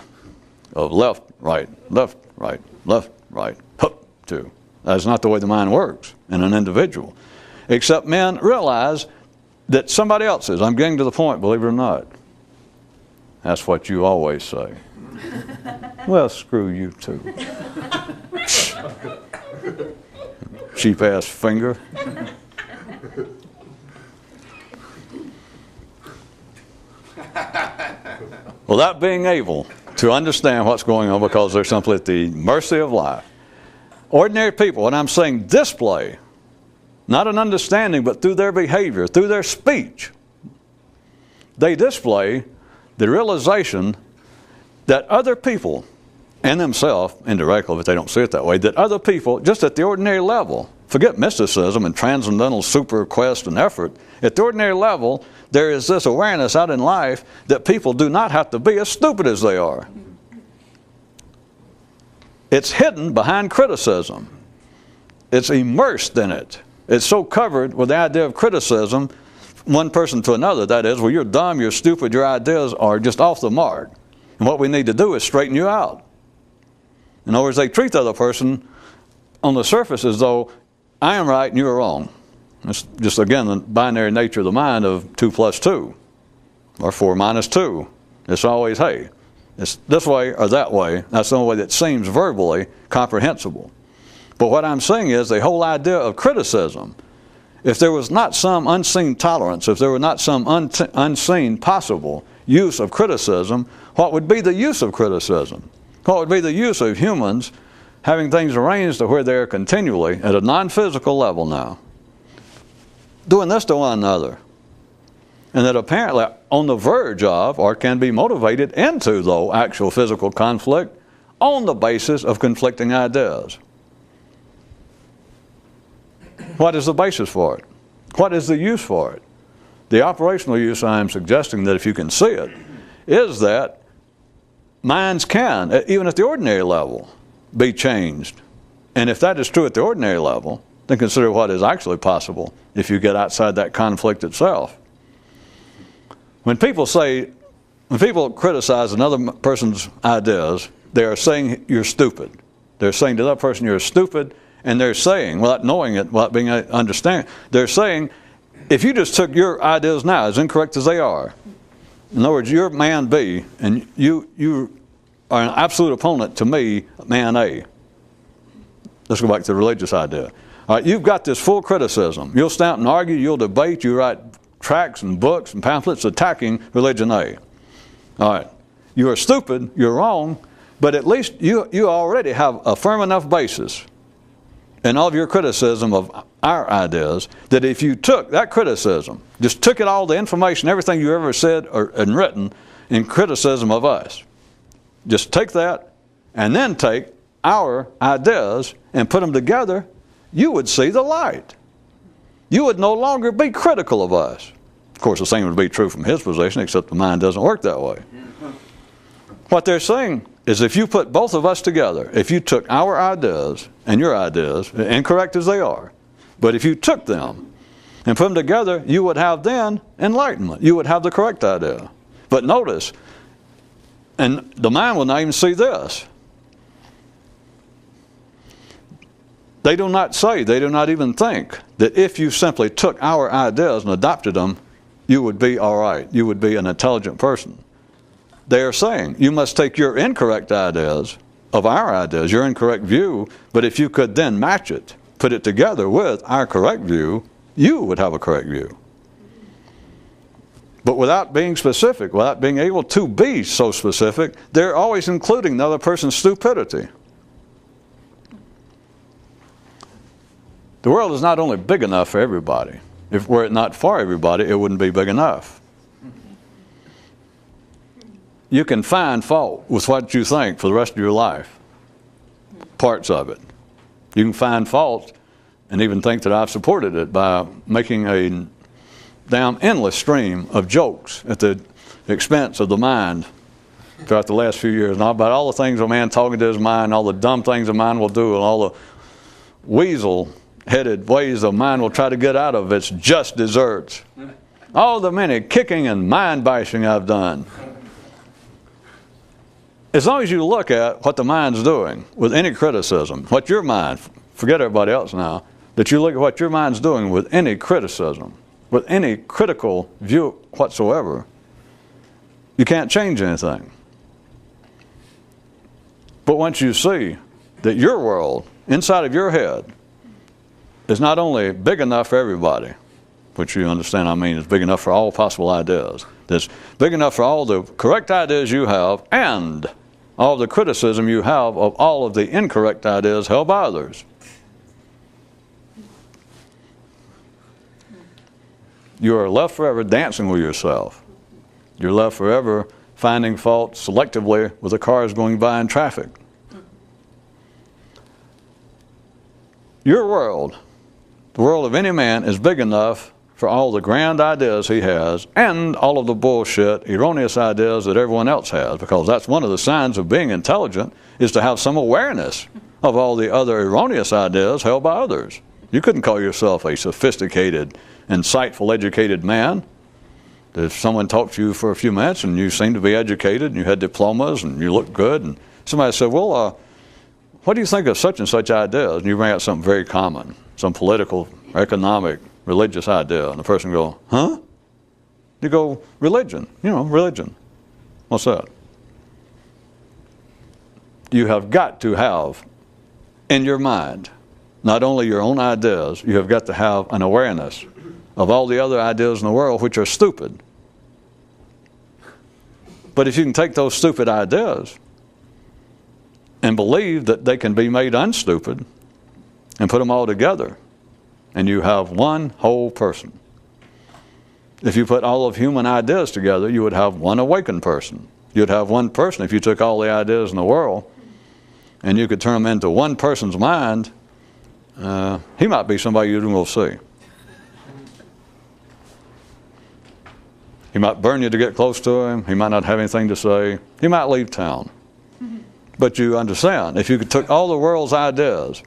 of left, right, left, right, left, right, up, to. That's not the way the mind works in an individual. Except men realize that somebody else is. I'm getting to the point, believe it or not. That's what you always say. Well, screw you too. Cheap-ass finger. Well, that being able to understand what's going on because they're simply at the mercy of life. Ordinary people, what I'm saying, display, not an understanding, but through their behavior, through their speech, they display the realization that other people, and themselves, indirectly, but they don't see it that way, that other people, just at the ordinary level, forget mysticism and transcendental super quest and effort, at the ordinary level, there is this awareness out in life that people do not have to be as stupid as they are. It's hidden behind criticism. It's immersed in it. It's so covered with the idea of criticism, one person to another, that is, well, you're dumb, you're stupid, your ideas are just off the mark. And what we need to do is straighten you out. In other words, they treat the other person on the surface as though I am right and you are wrong. It's just, again, the binary nature of the mind of 2 plus 2, or 4 minus 2. It's always, hey, it's this way or that way. That's the only way that seems verbally comprehensible. But what I'm saying is the whole idea of criticism, if there was not some unseen tolerance, if there were not some unseen possible use of criticism, what would be the use of criticism? What would be the use of humans having things arranged to where they're continually, at a non-physical level now, doing this to one another? And that apparently on the verge of, or can be motivated into, though, actual physical conflict on the basis of conflicting ideas. What is the basis for it? What is the use for it? The operational use I am suggesting, that if you can see it, is that minds can, even at the ordinary level, be changed. And if that is true at the ordinary level, then consider what is actually possible if you get outside that conflict itself. When people criticize another person's ideas, they are saying you're stupid. They're saying to that person you're stupid, and they're saying, without knowing it, without being understanding, they're saying, if you just took your ideas now as incorrect as they are, In other words, you're man B, and you are an absolute opponent to me, man A. Let's go back to the religious idea. All right, you've got this full criticism. You'll stand and argue, you'll debate, you write tracts and books and pamphlets attacking religion A. All right, you are stupid, you're wrong, but at least you already have a firm enough basis in all of your criticism of our ideas that if you took that criticism, just took it all, the information, everything you ever said and written in criticism of us, just take that and then take our ideas and put them together, you would see the light. You would no longer be critical of us. Of course, the same would be true from his position, except the mind doesn't work that way. What they're saying is if you put both of us together, if you took our ideas and your ideas, incorrect as they are, but if you took them and put them together, you would have then enlightenment. You would have the correct idea. But notice, and the mind will not even see this. They do not say, they do not even think that if you simply took our ideas and adopted them, you would be all right. You would be an intelligent person. They are saying you must take your incorrect ideas of our ideas, your incorrect view, but if you could then match it, put it together with our correct view, you would have a correct view. But without being specific, without being able to be so specific, they're always including the other person's stupidity. The world is not only big enough for everybody. If were it not for everybody, it wouldn't be big enough. You can find fault with what you think for the rest of your life. Parts of it. You can find fault and even think that I've supported it by making a damn endless stream of jokes at the expense of the mind throughout the last few years. Now about all the things a man talking to his mind, all the dumb things a man will do, and all the weasel-headed ways a mind will try to get out of its just deserts. All the many kicking and mind-bashing I've done. As long as you look at what the mind's doing with any criticism, what your mind, forget everybody else now, that you look at what your mind's doing with any criticism, with any critical view whatsoever, you can't change anything. But once you see that your world, inside of your head, is not only big enough for everybody, which you understand I mean is big enough for all possible ideas, that's big enough for all the correct ideas you have and all the criticism you have of all of the incorrect ideas held by others. You are left forever dancing with yourself. You're left forever finding fault selectively with the cars going by in traffic. Your world, the world of any man, is big enough for all the grand ideas he has and all of the bullshit, erroneous ideas that everyone else has, because that's one of the signs of being intelligent, is to have some awareness of all the other erroneous ideas held by others. You couldn't call yourself a sophisticated, insightful, educated man. If someone talked to you for a few minutes and you seemed to be educated and you had diplomas and you looked good, and somebody said, well, what do you think of such and such ideas? And you bring out something very common, some political, economic, religious idea, and the person go, huh? You go, religion. You know, religion. What's that? You have got to have in your mind not only your own ideas, you have got to have an awareness of all the other ideas in the world which are stupid. But if you can take those stupid ideas and believe that they can be made unstupid and put them all together, and you have one whole person. If you put all of human ideas together, you would have one awakened person. You'd have one person if you took all the ideas in the world and you could turn them into one person's mind. He might be somebody you will see. He might burn you to get close to him. He might not have anything to say. He might leave town. But you understand, if you took all the world's ideas,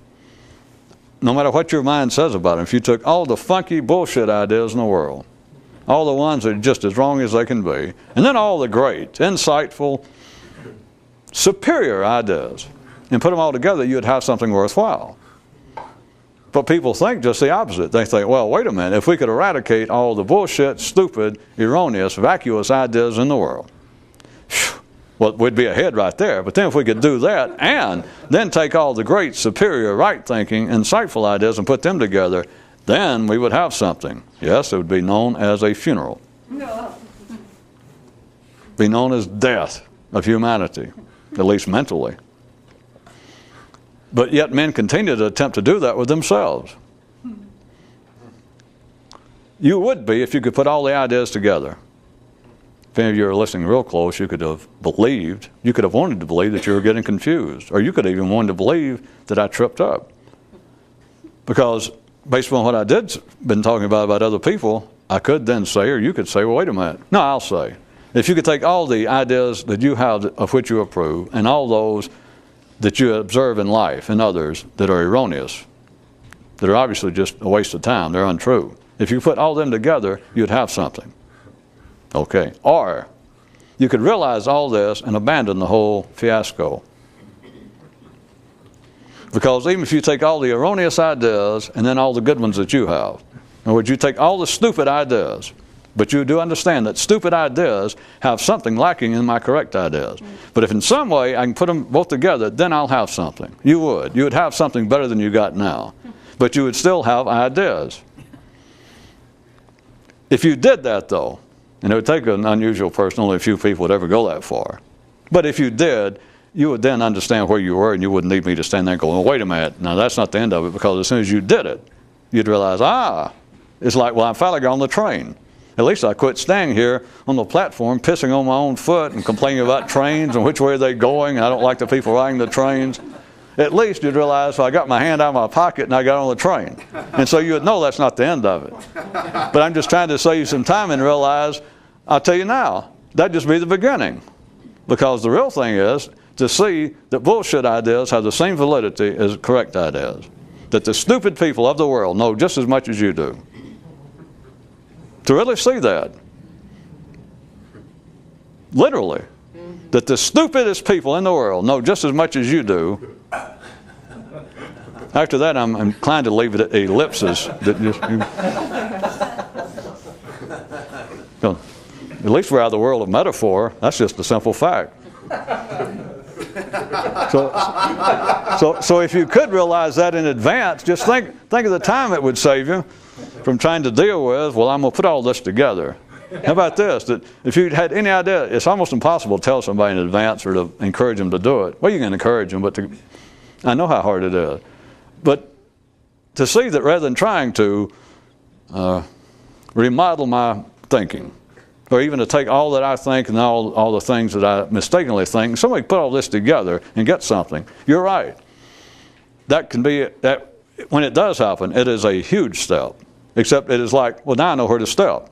no matter what your mind says about them, if you took all the funky bullshit ideas in the world, all the ones that are just as wrong as they can be, and then all the great, insightful, superior ideas, and put them all together, you'd have something worthwhile. But people think just the opposite. They think, well, wait a minute, if we could eradicate all the bullshit, stupid, erroneous, vacuous ideas in the world, well, we'd be ahead right there. But then if we could do that and then take all the great, superior, right-thinking, insightful ideas and put them together, then we would have something. Yes, it would be known as a funeral. No. Be known as death of humanity, at least mentally. But yet men continue to attempt to do that with themselves. You would be if you could put all the ideas together. If any of you are listening real close, you could have believed, you could have wanted to believe that you were getting confused, or you could have even wanted to believe that I tripped up. Because based on what I did been talking about other people, I could then say, or you could say, well, wait a minute. No, I'll say. If you could take all the ideas that you have of which you approve, and all those that you observe in life and others that are erroneous, that are obviously just a waste of time, they're untrue. If you put all them together, you'd have something. Okay. Or you could realize all this and abandon the whole fiasco. Because even if you take all the erroneous ideas and then all the good ones that you have, in other words, you take all the stupid ideas, but you do understand that stupid ideas have something lacking in my correct ideas. But if in some way I can put them both together, then I'll have something. You would. You would have something better than you got now. But you would still have ideas. If you did that, though, and it would take an unusual person, only a few people would ever go that far. But if you did, you would then understand where you were, and you wouldn't need me to stand there and go, well, wait a minute. Now, that's not the end of it, because as soon as you did it, you'd realize, it's like, well, I finally got on the train. At least I quit standing here on the platform pissing on my own foot and complaining about trains and which way they're going, and I don't like the people riding the trains. At least you'd realize, well, I got my hand out of my pocket and I got on the train. And so you would know that's not the end of it. But I'm just trying to save you some time and realize, I'll tell you now, that'd just be the beginning. Because the real thing is to see that bullshit ideas have the same validity as correct ideas. That the stupid people of the world know just as much as you do. To really see that. Literally. That the stupidest people in the world know just as much as you do. After that, I'm inclined to leave it at ellipses. That just, at least we're out of the world of metaphor. That's just a simple fact. So if you could realize that in advance, just think of the time it would save you from trying to deal with, well, I'm going to put all this together. How about this? That if you had any idea, it's almost impossible to tell somebody in advance or to encourage them to do it. Well, you can encourage them, but I know how hard it is. But to see that rather than trying to remodel my thinking, or even to take all that I think and all the things that I mistakenly think, somebody put all this together and get something. You're right. That can be, that when it does happen, it is a huge step. Except it is like, well, now I know where to step.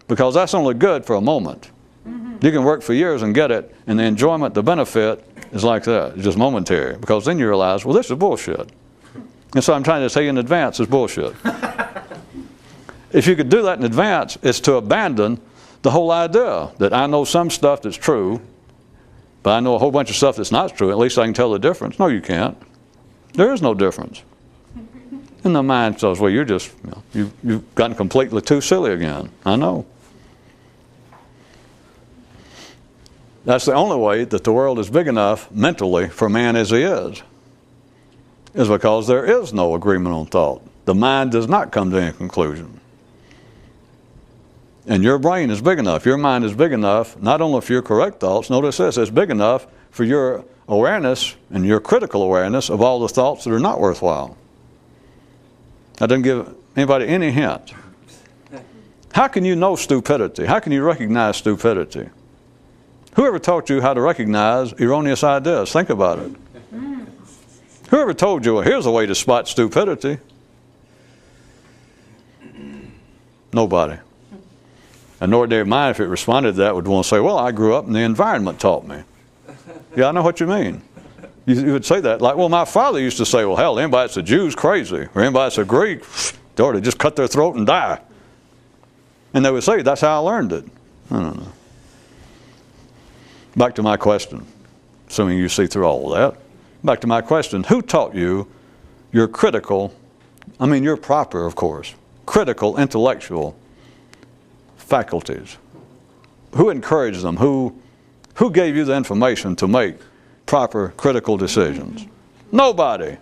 Because that's only good for a moment. Mm-hmm. You can work for years and get it, and the enjoyment, the benefit is like that. It's just momentary. Because then you realize, well, this is bullshit. And so I'm trying to tell you in advance, it's bullshit. If you could do that in advance, it's to abandon the whole idea that I know some stuff that's true, but I know a whole bunch of stuff that's not true. At least I can tell the difference. No, you can't. There is no difference. And the mind says, well, you're just, you've gotten completely too silly again. I know. That's the only way that the world is big enough mentally for man as he is because there is no agreement on thought. The mind does not come to any conclusion. And your brain is big enough, your mind is big enough, not only for your correct thoughts, notice this, it's big enough for your awareness and your critical awareness of all the thoughts that are not worthwhile. That doesn't give anybody any hint. How can you know stupidity? How can you recognize stupidity? Whoever taught you how to recognize erroneous ideas? Think about it. Whoever told you, well, here's a way to spot stupidity? Nobody. An ordinary mind, if it responded to that, would want to say, well, I grew up and the environment taught me. Yeah, I know what you mean. You would say that. Like, well, my father used to say, well, hell, anybody that's a Jew's crazy. Or anybody that's a Greek, they ought to just cut their throat and die. And they would say, that's how I learned it. I don't know. Back to my question, assuming you see through all of that. Back to my question, who taught you your critical I mean your proper, of course, critical intellectual faculties. Who encouraged them? Who gave you the information to make proper critical decisions? Nobody.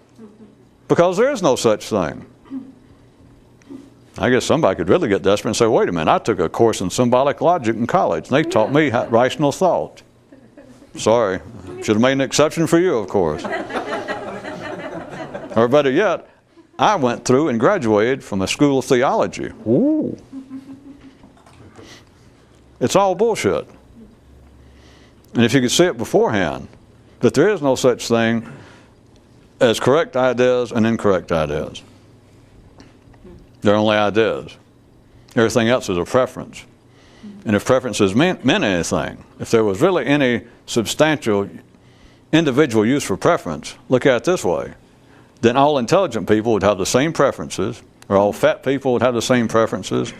Because there is no such thing. I guess somebody could really get desperate and say, wait a minute, I took a course in symbolic logic in college. And they taught me rational thought. Sorry. Should have made an exception for you, of course. Or better yet, I went through and graduated from a school of theology. Ooh. It's all bullshit. And if you could see it beforehand, that there is no such thing as correct ideas and incorrect ideas. They're only ideas. Everything else is a preference. And if preferences meant anything, if there was really any substantial individual use for preference, look at it this way, then all intelligent people would have the same preferences, or all fat people would have the same preferences,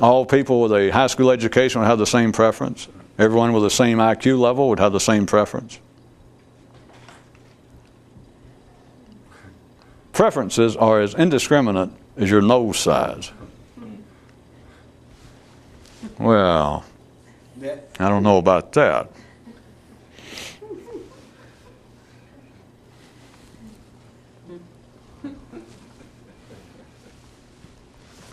all people with a high school education would have the same preference, everyone with the same IQ level would have the same preference. Preferences are as indiscriminate as your nose size. Well, I don't know about that.